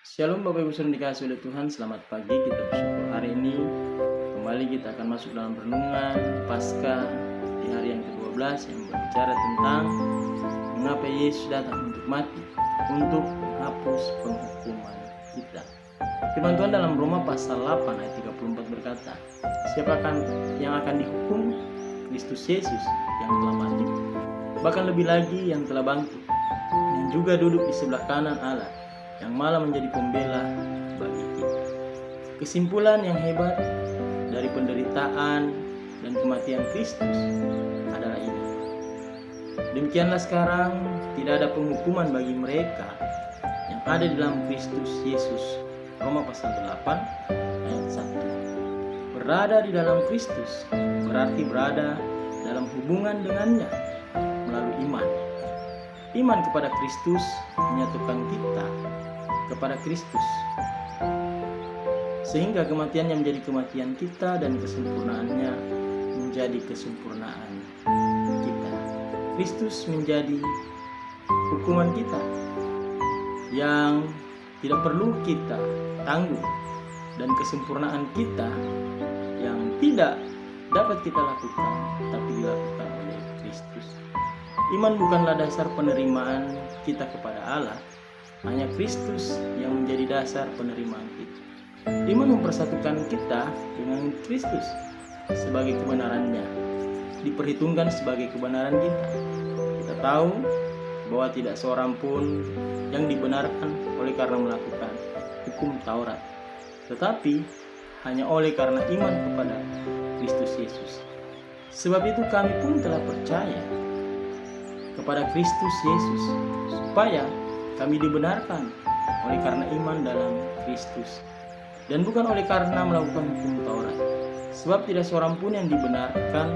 Shalom Bapak Ibu Saudara dikasih oleh Tuhan, selamat pagi. Kita bersyukur hari ini kembali kita akan masuk dalam renungan Paskah di hari yang ke-12 yang berbicara tentang mengapa Yesus datang untuk mati, untuk menghapus penghukuman kita. Firman Tuhan dalam Roma pasal 8 ayat 34 berkata, siapakah yang akan dihukum? Kristus Yesus yang telah mati, bahkan lebih lagi yang telah bangkit, yang juga duduk di sebelah kanan Allah, yang malah menjadi pembela bagi kita. Kesimpulan yang hebat dari penderitaan dan kematian Kristus adalah ini. Demikianlah sekarang tidak ada penghukuman bagi mereka yang ada di dalam Kristus Yesus. Roma pasal 8 ayat 1. Berada di dalam Kristus berarti berada dalam hubungan dengannya melalui iman. Iman kepada Kristus menyatukan kita kepada Kristus, sehingga kematiannya menjadi kematian kita dan kesempurnaannya menjadi kesempurnaan kita. Kristus menjadi hukuman kita yang tidak perlu kita tanggung, dan kesempurnaan kita yang tidak dapat kita lakukan tapi dilakukan oleh Kristus. Iman bukanlah dasar penerimaan kita kepada Allah, hanya Kristus yang menjadi dasar penerimaan kita. Iman mempersatukan kita dengan Kristus sebagai kebenarannya, diperhitungkan sebagai kebenaran kita. Kita tahu bahwa tidak seorang pun yang dibenarkan oleh karena melakukan hukum Taurat, tetapi hanya oleh karena iman kepada Kristus Yesus. Sebab itu kami pun telah percaya kepada Kristus Yesus supaya kami dibenarkan oleh karena iman dalam Kristus, dan bukan oleh karena melakukan hukum Taurat. Sebab tidak seorang pun yang dibenarkan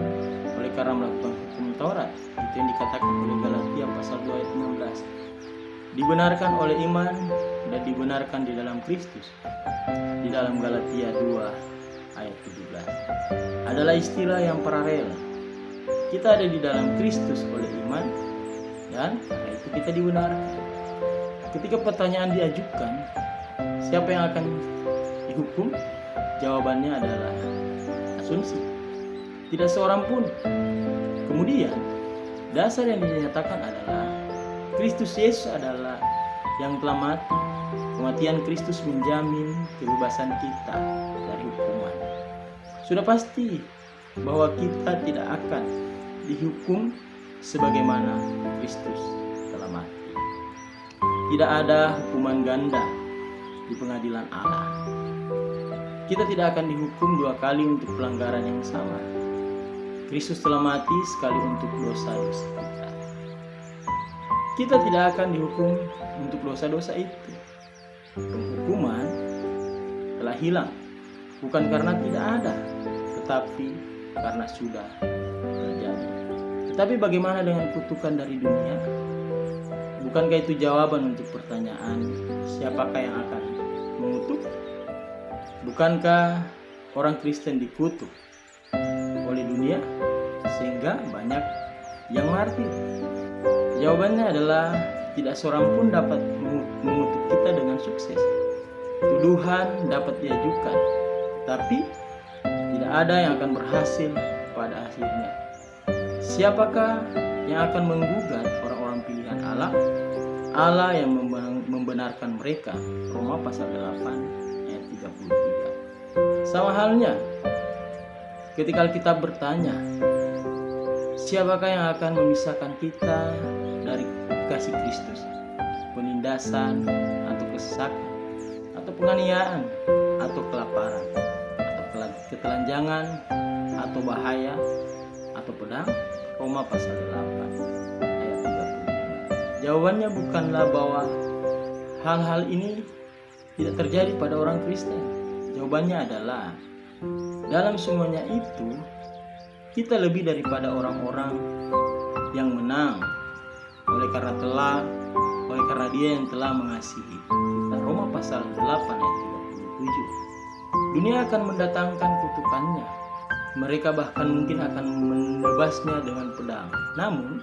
oleh karena melakukan hukum Taurat. Itu yang dikatakan oleh Galatia pasal 2 ayat 16. Dibenarkan oleh iman dan dibenarkan di dalam Kristus. Di dalam Galatia 2 ayat 17 adalah istilah yang paralel. Kita ada di dalam Kristus oleh iman, dan karena itu kita dibenarkan. Ketika pertanyaan diajukan, siapa yang akan dihukum? Jawabannya adalah asumsi. Tidak seorang pun. Kemudian, dasar yang dinyatakan adalah Kristus Yesus adalah yang telah mati. Kematian Kristus menjamin kebebasan kita dari hukuman. Sudah pasti bahwa kita tidak akan dihukum sebagaimana Kristus telah mati. Tidak ada hukuman ganda di pengadilan Allah. Kita tidak akan dihukum dua kali untuk pelanggaran yang sama. Kristus telah mati sekali untuk dosa-dosa kita. Kita tidak akan dihukum untuk dosa-dosa itu. Penghukuman telah hilang, bukan karena tidak ada, tetapi karena sudah terjadi. Tetapi bagaimana dengan kutukan dari dunia? Bukankah itu jawaban untuk pertanyaan siapakah yang akan mengutuk? Bukankah orang Kristen dikutuk oleh dunia sehingga banyak yang martir? Jawabannya adalah tidak seorang pun dapat mengutuk kita dengan sukses. Tuduhan dapat diajukan, tapi tidak ada yang akan berhasil pada akhirnya. Siapakah yang akan menggugat orang-orang pilihan Allah? Allah yang membenarkan mereka. Roma pasal 8 ayat 33. Sama halnya ketika kita bertanya, siapakah yang akan memisahkan kita dari kasih Kristus? Penindasan atau kesesakan, atau penganiayaan, atau kelaparan, atau ketelanjangan, atau bahaya, atau pedang? Roma pasal 8 ayat 35. Jawabannya bukanlah bahwa hal-hal ini tidak terjadi pada orang Kristen. Jawabannya adalah dalam semuanya itu kita lebih daripada orang-orang yang menang oleh karena Dia yang telah mengasihi kita. Roma pasal 8 ayat 37. Dunia akan mendatangkan kutukannya. Mereka bahkan mungkin akan menebasnya dengan pedang. Namun,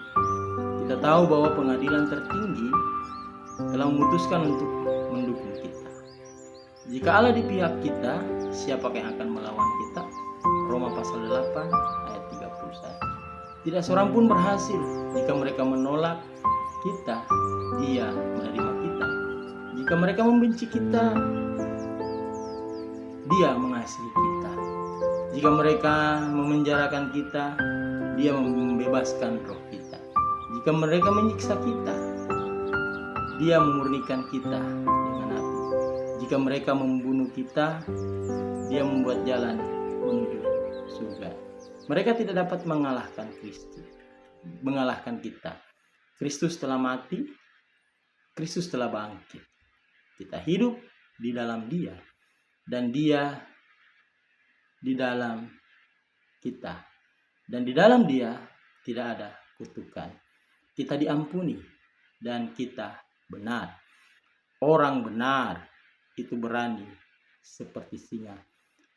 kita tahu bahwa pengadilan tertinggi telah memutuskan untuk mendukung kita. Jika Allah di pihak kita, siapakah yang akan melawan kita? Roma pasal 8 ayat 31. Tidak seorang pun berhasil. Jika mereka menolak kita, Dia menerima kita. Jika mereka membenci kita, Dia mengasihi kita. Jika mereka memenjarakan kita, Dia membebaskan roh kita. Jika mereka menyiksa kita, Dia memurnikan kita dengan api. Jika mereka membunuh kita, Dia membuat jalan menuju surga. Mereka tidak dapat mengalahkan Kristus, mengalahkan kita. Kristus telah mati, Kristus telah bangkit. Kita hidup di dalam Dia, dan Dia di dalam kita. Dan di dalam Dia tidak ada kutukan. Kita diampuni dan kita benar. Orang benar itu berani seperti singa.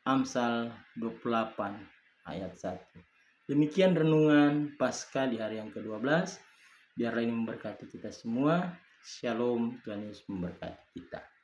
Amsal 28 ayat 1. Demikian renungan Paskah di hari yang ke-12. Biarlah ini memberkati kita semua. Shalom, Tuhan Yesus memberkati kita.